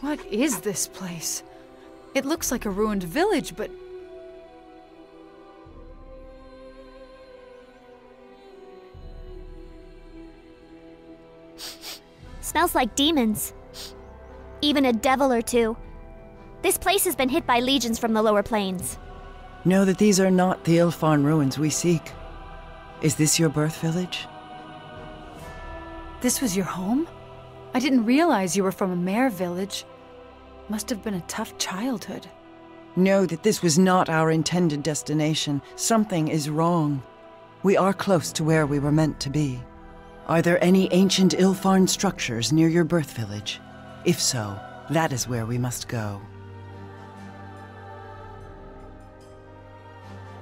What is this place? It looks like a ruined village, but... Smells like demons. Even a devil or two. This place has been hit by legions from the lower planes. Know that these are not the Ilfarn ruins we seek. Is this your birth village? This was your home? I didn't realize you were from a mare village. Must have been a tough childhood. Know that this was not our intended destination. Something is wrong. We are close to where we were meant to be. Are there any ancient Ilfarn structures near your birth village? If so, that is where we must go.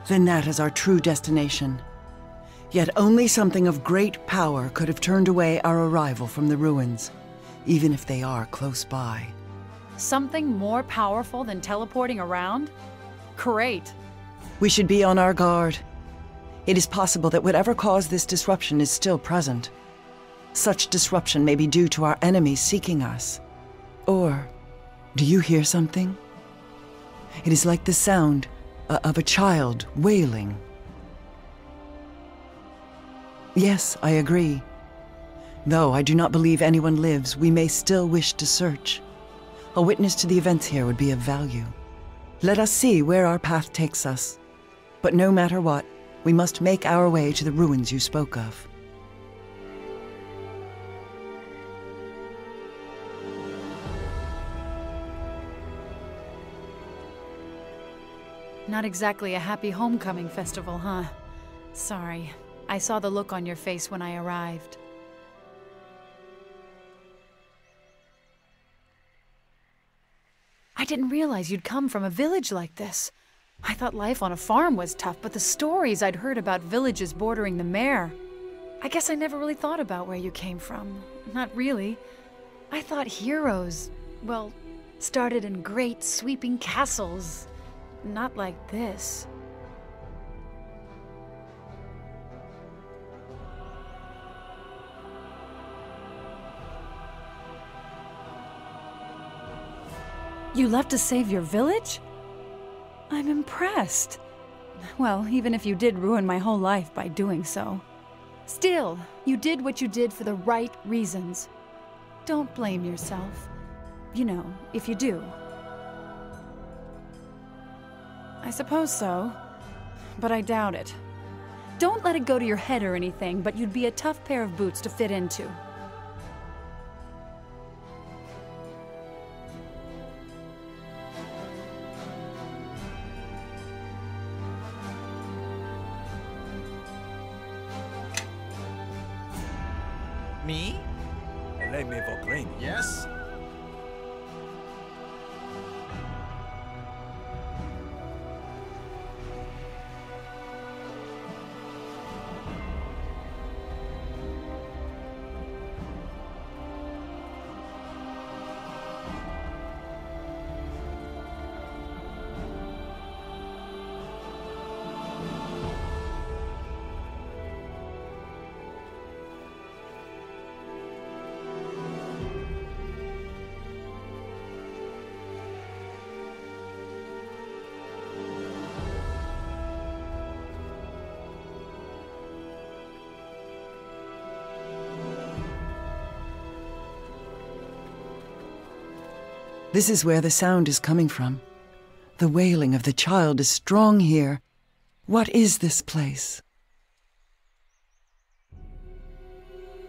Then that is our true destination. Yet only something of great power could have turned away our arrival from the ruins, even if they are close by. Something more powerful than teleporting around? Great. We should be on our guard. It is possible that whatever caused this disruption is still present. Such disruption may be due to our enemies seeking us. Or, do you hear something? It is like the sound of a child wailing. Yes, I agree. Though I do not believe anyone lives, we may still wish to search. A witness to the events here would be of value. Let us see where our path takes us. But no matter what, we must make our way to the ruins you spoke of. Not exactly a happy homecoming festival, huh? Sorry. I saw the look on your face when I arrived. I didn't realize you'd come from a village like this. I thought life on a farm was tough, but the stories I'd heard about villages bordering the mare... I guess I never really thought about where you came from. Not really. I thought heroes, well, started in great sweeping castles. Not like this. You left to save your village? I'm impressed. Well, even if you did ruin my whole life by doing so. Still, you did what you did for the right reasons. Don't blame yourself. You know, if you do. I suppose so, but I doubt it. Don't let it go to your head or anything, but you'd be a tough pair of boots to fit into. Me? Let me for green. Yes? This is where the sound is coming from. The wailing of the child is strong here. What is this place?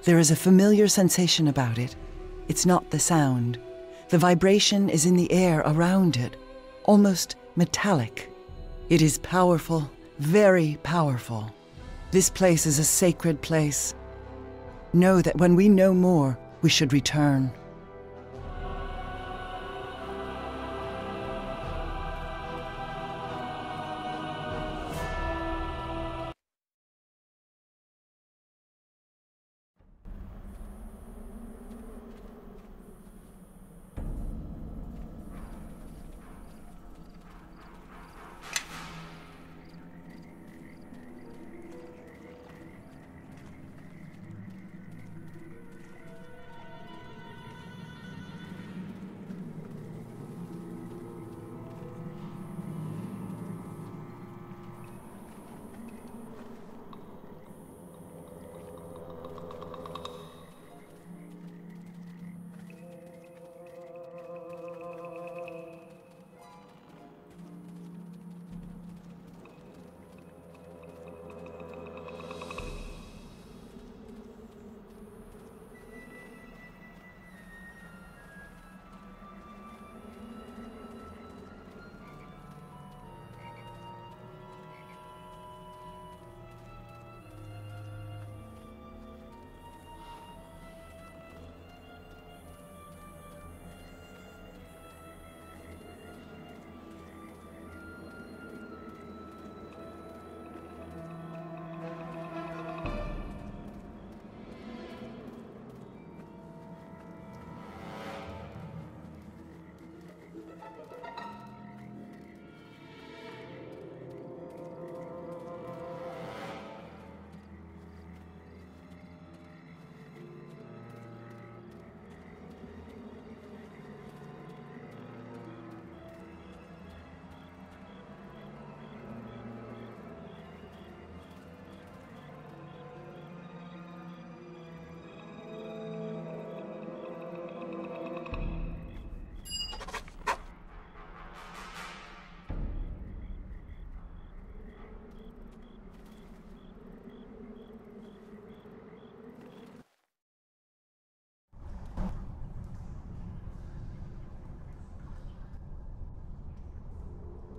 There is a familiar sensation about it. It's not the sound. The vibration is in the air around it, almost metallic. It is powerful, very powerful. This place is a sacred place. Know that when we know more, we should return.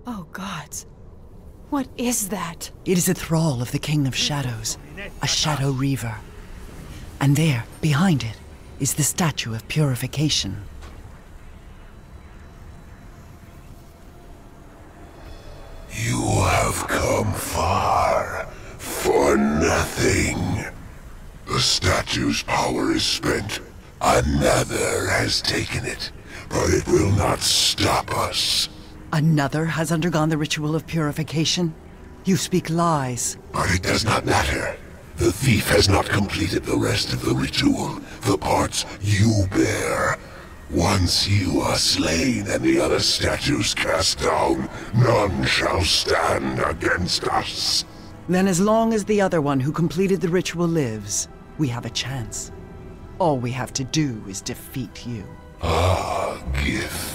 Oh, gods. What is that? It is a thrall of the King of Shadows, a Shadow Reaver. And there, behind it, is the statue of Purification. You have come far for nothing. The statue's power is spent. Another has taken it, but it will not stop us. Another has undergone the ritual of purification? You speak lies. But it does not matter. The thief has not completed the rest of the ritual, the parts you bear. Once you are slain and the other statues cast down, none shall stand against us. Then as long as the other one who completed the ritual lives, we have a chance. All we have to do is defeat you. Ah, Gith.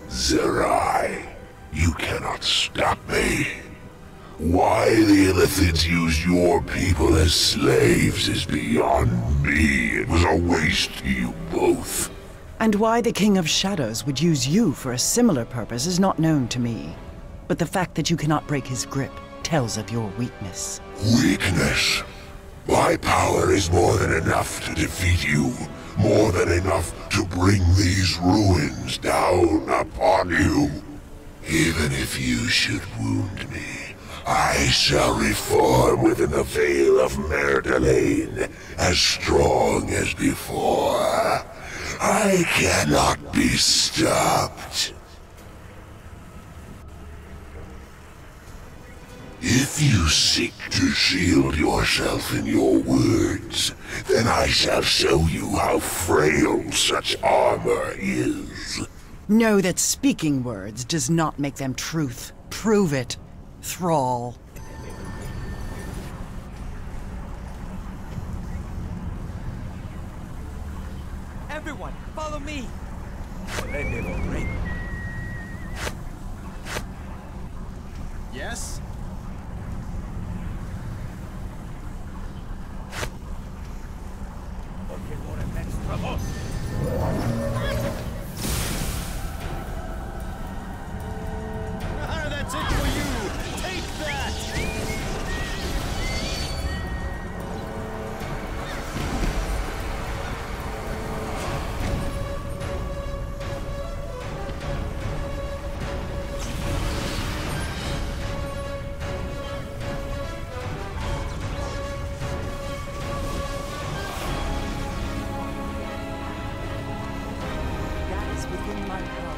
Zerai. You cannot stop me. Why the Illithids use your people as slaves is beyond me. It was a waste to you both. And why the King of Shadows would use you for a similar purpose is not known to me. But the fact that you cannot break his grip tells of your weakness. Weakness? My power is more than enough to defeat you. More than enough to bring these ruins down upon you. Even if you should wound me, I shall reform within the veil of Merdelaine, as strong as before. I cannot be stopped. If you seek to shield yourself in your words, then I shall show you how frail such armor is. Know that speaking words does not make them truth. Prove it, thrall. Everyone, follow me! Neverwinter. Yes? That's it for you! Take that! That is within my power.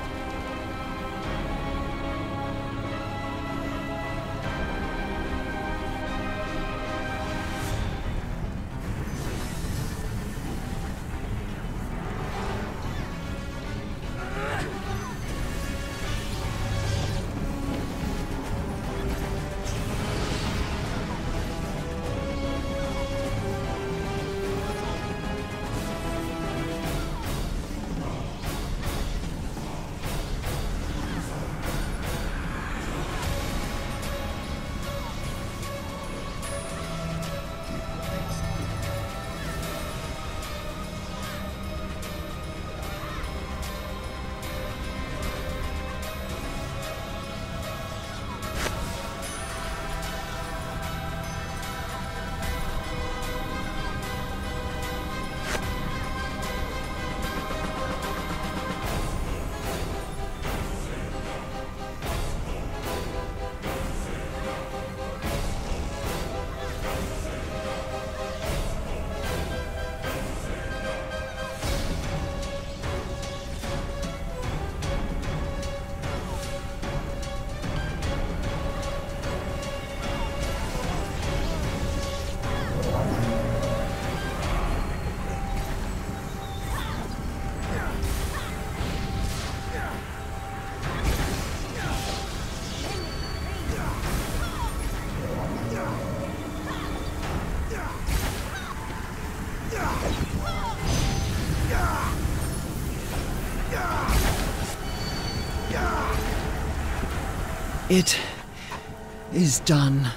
It is done.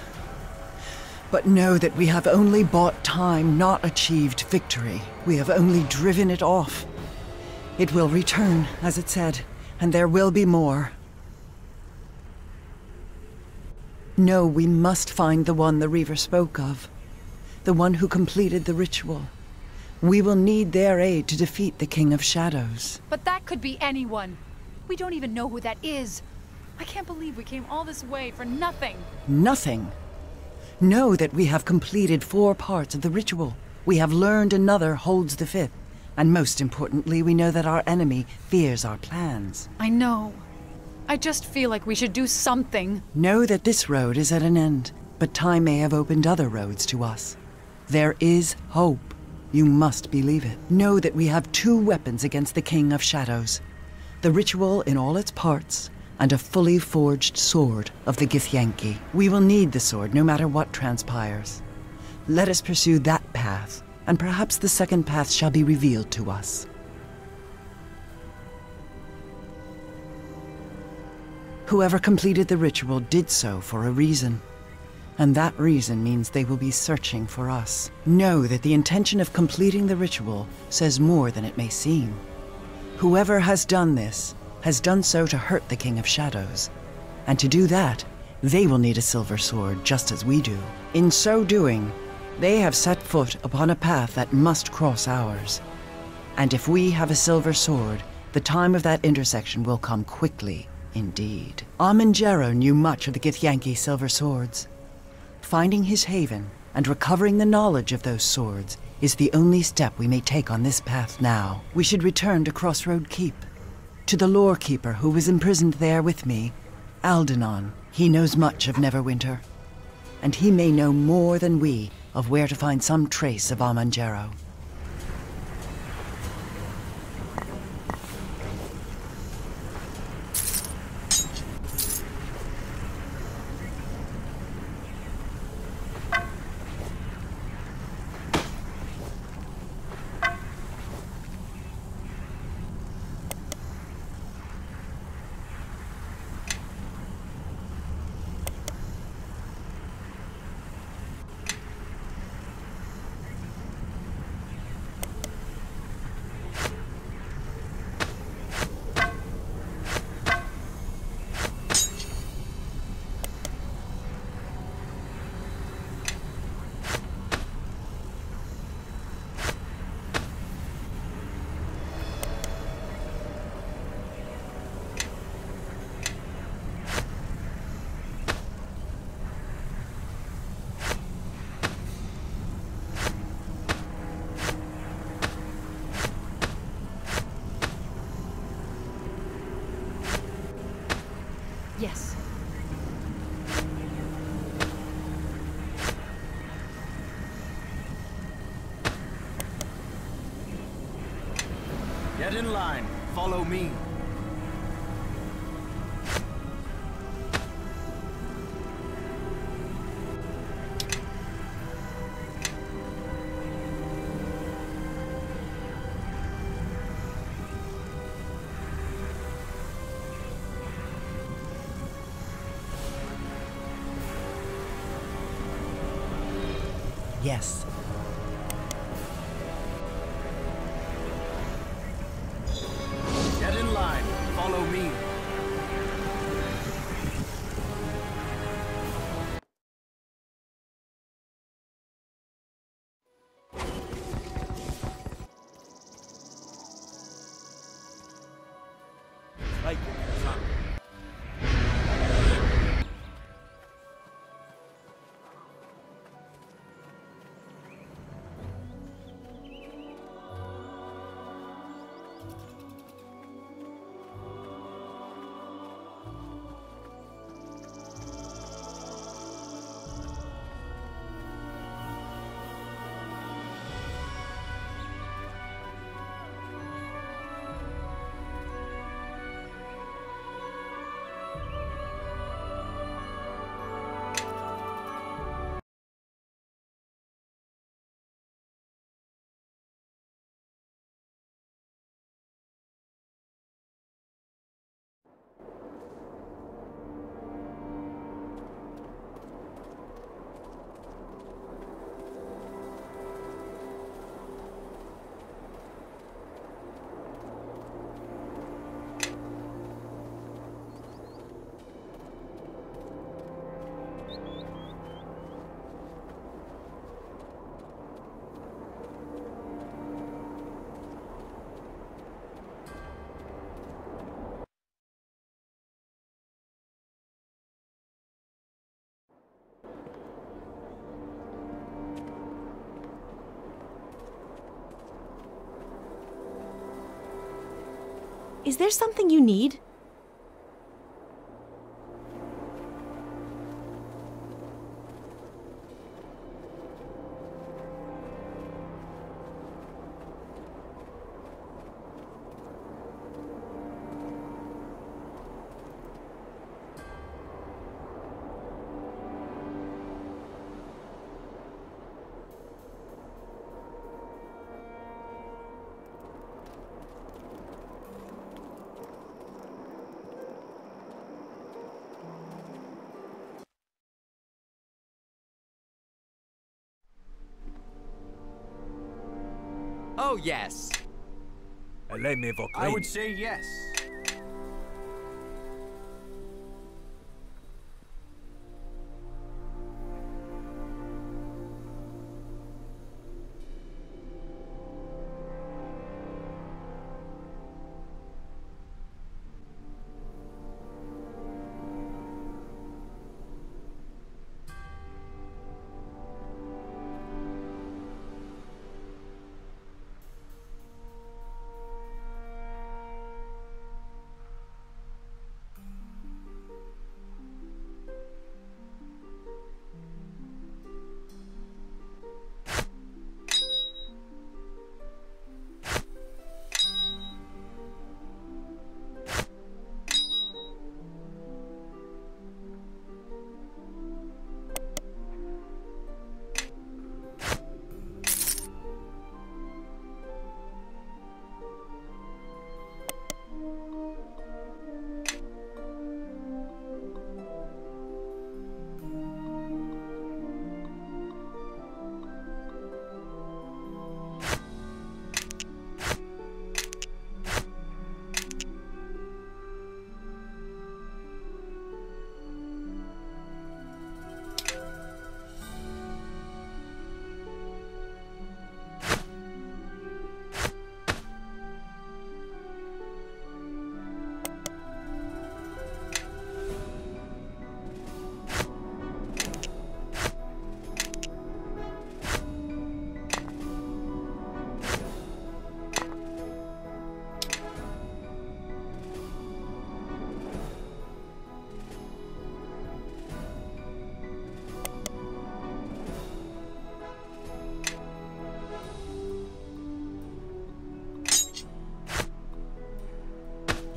But know that we have only bought time, not achieved victory. We have only driven it off. It will return, as it said, and there will be more. No, we must find the one the Reaver spoke of. The one who completed the ritual. We will need their aid to defeat the King of Shadows. But that could be anyone. We don't even know who that is. I can't believe we came all this way for nothing. Nothing? Know that we have completed 4 parts of the ritual. We have learned another holds the 5th. And most importantly, we know that our enemy fears our plans. I know. I just feel like we should do something. Know that this road is at an end, but time may have opened other roads to us. There is hope. You must believe it. Know that we have 2 weapons against the King of Shadows. The ritual in all its parts, and a fully forged sword of the Githyanki. We will need the sword no matter what transpires. Let us pursue that path, and perhaps the second path shall be revealed to us. Whoever completed the ritual did so for a reason. And that reason means they will be searching for us. Know that the intention of completing the ritual says more than it may seem. Whoever has done this has done so to hurt the King of Shadows. And to do that, they will need a silver sword just as we do. In so doing, they have set foot upon a path that must cross ours. And if we have a silver sword, the time of that intersection will come quickly indeed. Amanjero knew much of the Githyanki silver swords. Finding his haven and recovering the knowledge of those swords is the only step we may take on this path now. We should return to Crossroad Keep, to the lore keeper who was imprisoned there with me, Aldenon. He knows much of Neverwinter, and he may know more than we of where to find some trace of Amanjero. Yes. Get in line. Follow me. Yes. Get in line. Follow me. Like it, huh? Is there something you need? Oh, yes. I would say yes.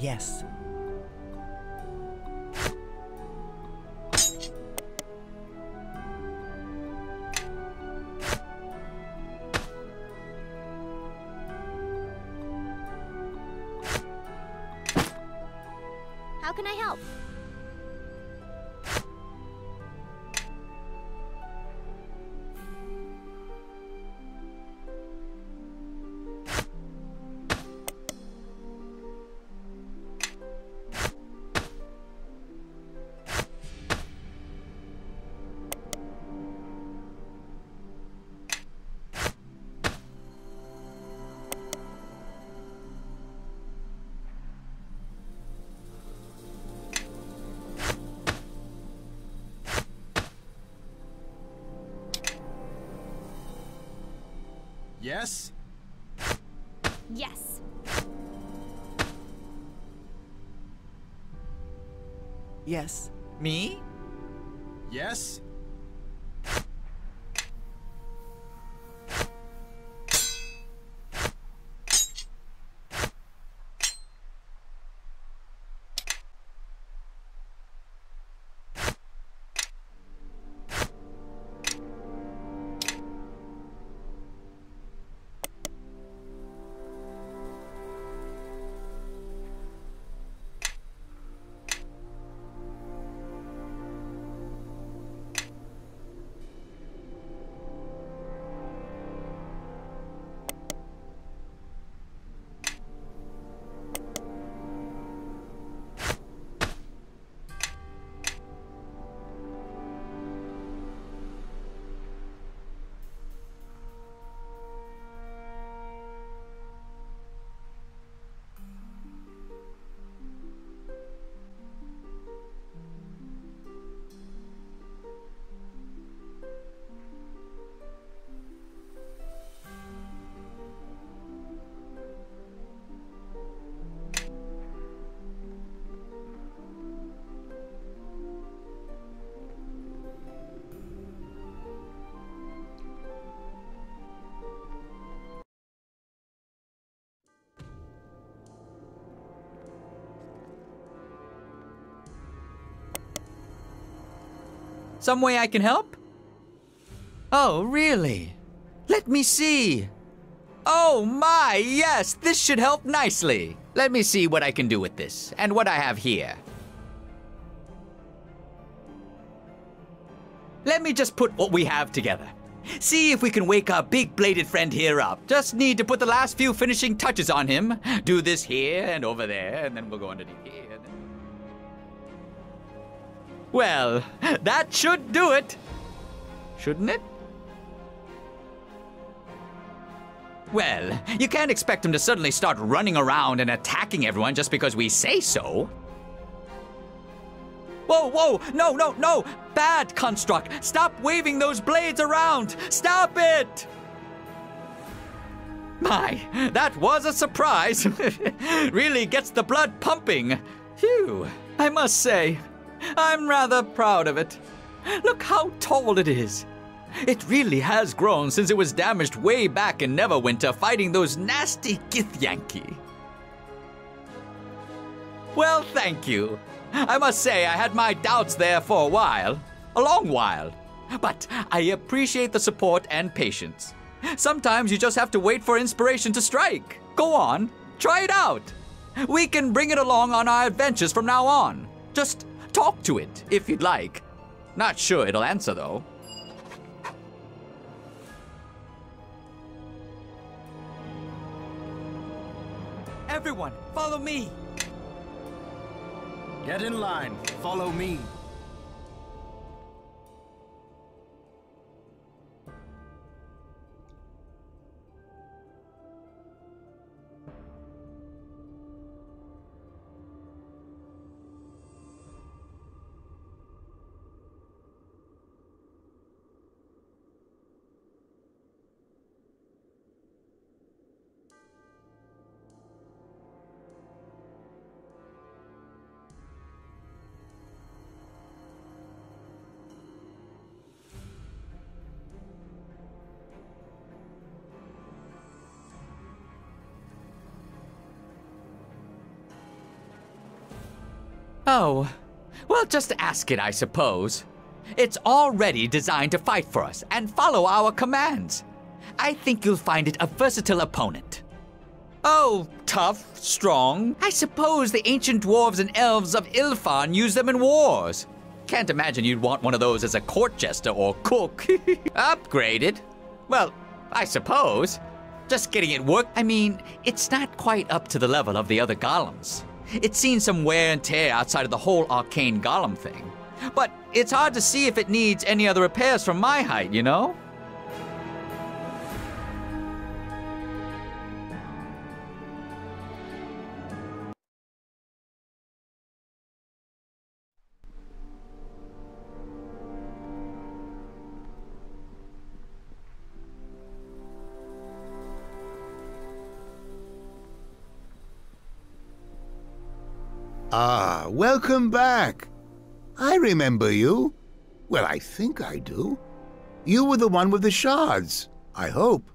Yes. How can I help? Yes? Yes. Yes. Me? Yes? Some way I can help? Oh, really? Let me see. Oh my, yes, this should help nicely. Let me see what I can do with this, and what I have here. Let me just put what we have together. See if we can wake our big-bladed friend here up. Just need to put the last few finishing touches on him. Do this here and over there, and then we'll go underneath here. Well, that should do it. Shouldn't it? Well, you can't expect him to suddenly start running around and attacking everyone just because we say so. Whoa, whoa, no, no, no! Bad construct! Stop waving those blades around! Stop it! My, that was a surprise. Really gets the blood pumping. Phew, I must say, I'm rather proud of it. Look how tall it is. It really has grown since it was damaged way back in Neverwinter fighting those nasty Githyanki. Well, thank you. I must say I had my doubts there for a while. A long while. But I appreciate the support and patience. Sometimes you just have to wait for inspiration to strike. Go on, try it out. We can bring it along on our adventures from now on. Just talk to it, if you'd like. Not sure it'll answer, though. Everyone, follow me! Get in line. Follow me. Oh, well, just ask it, I suppose. It's already designed to fight for us and follow our commands. I think you'll find it a versatile opponent. Oh, tough, strong. I suppose the ancient dwarves and elves of Ilfan use them in wars. Can't imagine you'd want one of those as a court jester or cook. Upgraded? Well, I suppose. Just getting it worked. I mean, it's not quite up to the level of the other golems. It's seen some wear and tear outside of the whole arcane golem thing. But it's hard to see if it needs any other repairs from my height, you know? Ah, welcome back. I remember you. Well, I think I do. You were the one with the shards, I hope.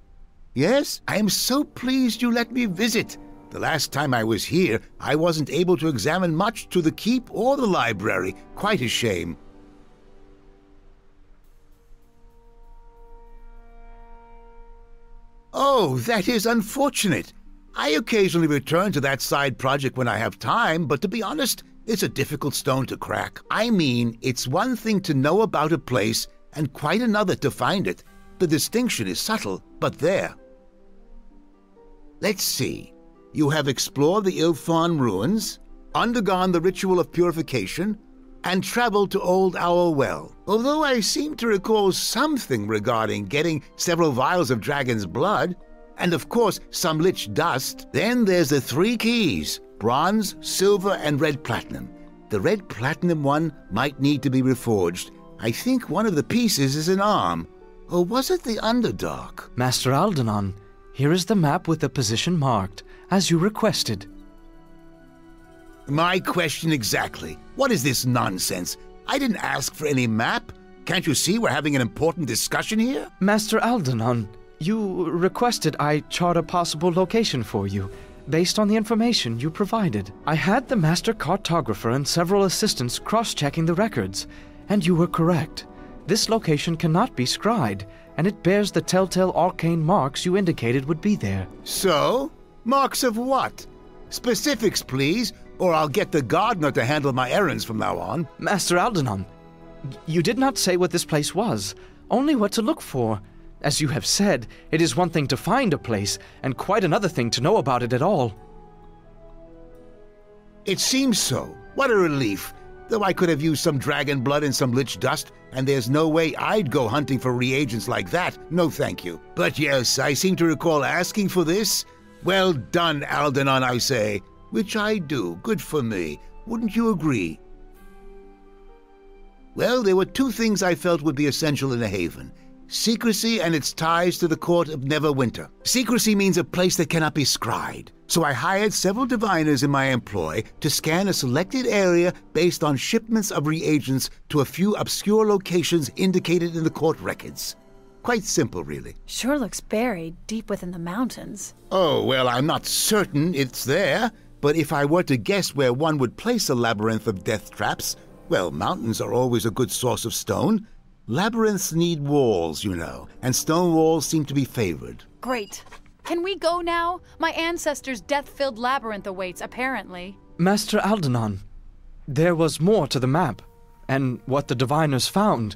Yes, I am so pleased you let me visit. The last time I was here, I wasn't able to examine much to the keep or the library. Quite a shame. Oh, that is unfortunate. I occasionally return to that side project when I have time, but to be honest, it's a difficult stone to crack. I mean, it's one thing to know about a place and quite another to find it. The distinction is subtle, but there. Let's see. You have explored the Ilfan ruins, undergone the ritual of purification, and traveled to Old Owl Well. Although I seem to recall something regarding getting several vials of dragon's blood, and of course some lich dust. Then there's the 3 keys: bronze, silver, and red platinum. The red platinum one might need to be reforged. I think one of the pieces is an arm. Or was it the Underdark? Master Aldenon, here is the map with the position marked, as you requested. My question exactly. What is this nonsense? I didn't ask for any map. Can't you see we're having an important discussion here? Master Aldenon, you requested I chart a possible location for you, based on the information you provided. I had the master cartographer and several assistants cross-checking the records, and you were correct. This location cannot be scryed, and it bears the telltale arcane marks you indicated would be there. So? Marks of what? Specifics, please, or I'll get the gardener to handle my errands from now on. Master Aldenon, you did not say what this place was, only what to look for. As you have said, it is one thing to find a place, and quite another thing to know about it at all. It seems so. What a relief. Though I could have used some dragon blood and some lich dust, and there's no way I'd go hunting for reagents like that. No thank you. But yes, I seem to recall asking for this. Well done, Aldenon, I say. Which I do. Good for me. Wouldn't you agree? Well, there were two things I felt would be essential in a haven. Secrecy and its ties to the court of Neverwinter. Secrecy means a place that cannot be scryed. So I hired several diviners in my employ to scan a selected area based on shipments of reagents to a few obscure locations indicated in the court records. Quite simple, really. Sure looks buried deep within the mountains. Oh, well, I'm not certain it's there, but if I were to guess where one would place a labyrinth of death traps, well, mountains are always a good source of stone. Labyrinths need walls, you know, and stone walls seem to be favored. Great. Can we go now? My ancestors' death-filled labyrinth awaits, apparently. Master Aldenon, there was more to the map, and what the diviners found.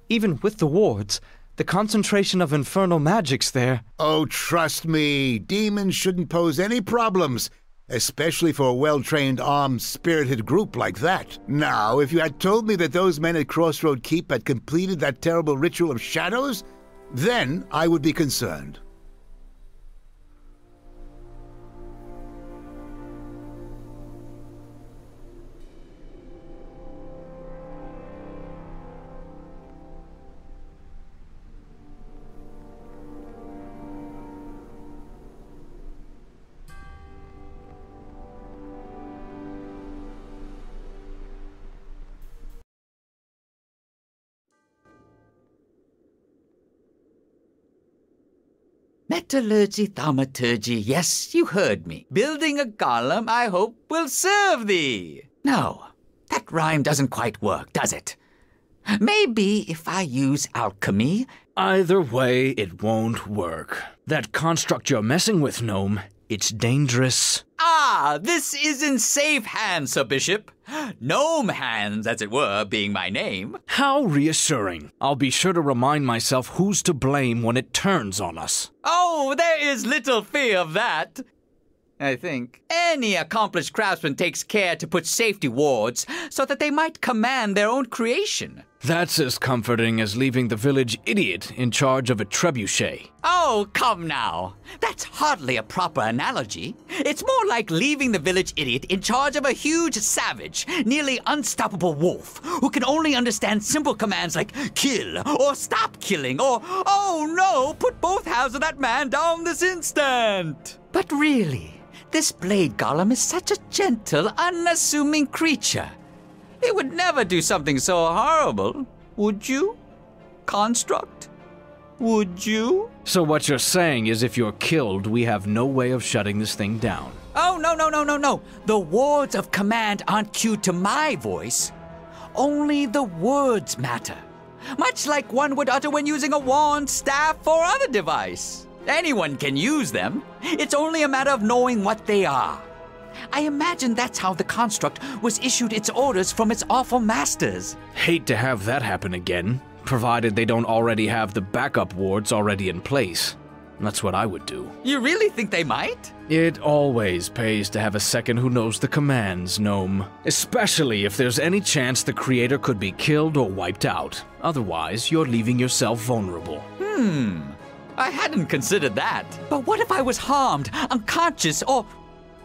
Even with the wards, the concentration of infernal magics there. Oh, trust me, demons shouldn't pose any problems, especially for a well-trained, armed, spirited group like that. Now, if you had told me that those men at Crossroad Keep had completed that terrible ritual of shadows, then I would be concerned. Metallurgy, thaumaturgy, yes, you heard me. Building a golem, I hope, will serve thee. No, that rhyme doesn't quite work, does it? Maybe if I use alchemy. Either way, it won't work. That construct you're messing with, Gnome, it's dangerous. Ah, this is in safe hands, Sir Bishop. Gnome hands, as it were, being my name. How reassuring. I'll be sure to remind myself who's to blame when it turns on us. Oh, there is little fear of that. I think. Any accomplished craftsman takes care to put safety wards so that they might command their own creation. That's as comforting as leaving the village idiot in charge of a trebuchet. Oh, come now. That's hardly a proper analogy. It's more like leaving the village idiot in charge of a huge savage, nearly unstoppable wolf, who can only understand simple commands like kill, or stop killing, or, oh no, put both halves of that man down this instant. But really, this blade golem is such a gentle, unassuming creature. It would never do something so horrible, would you? Construct? Would you? So what you're saying is if you're killed, we have no way of shutting this thing down. Oh, no. The words of command aren't cued to my voice. Only the words matter. Much like one would utter when using a wand, staff, or other device. Anyone can use them. It's only a matter of knowing what they are. I imagine that's how the construct was issued its orders from its awful masters. Hate to have that happen again, provided they don't already have the backup wards already in place. That's what I would do. You really think they might? It always pays to have a second who knows the commands, Gnome. Especially if there's any chance the creator could be killed or wiped out. Otherwise, you're leaving yourself vulnerable. I hadn't considered that. But what if I was harmed, unconscious, or,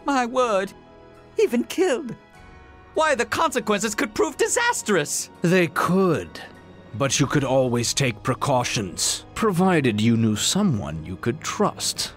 my word, even killed? Why, the consequences could prove disastrous. They could. But you could always take precautions, provided you knew someone you could trust.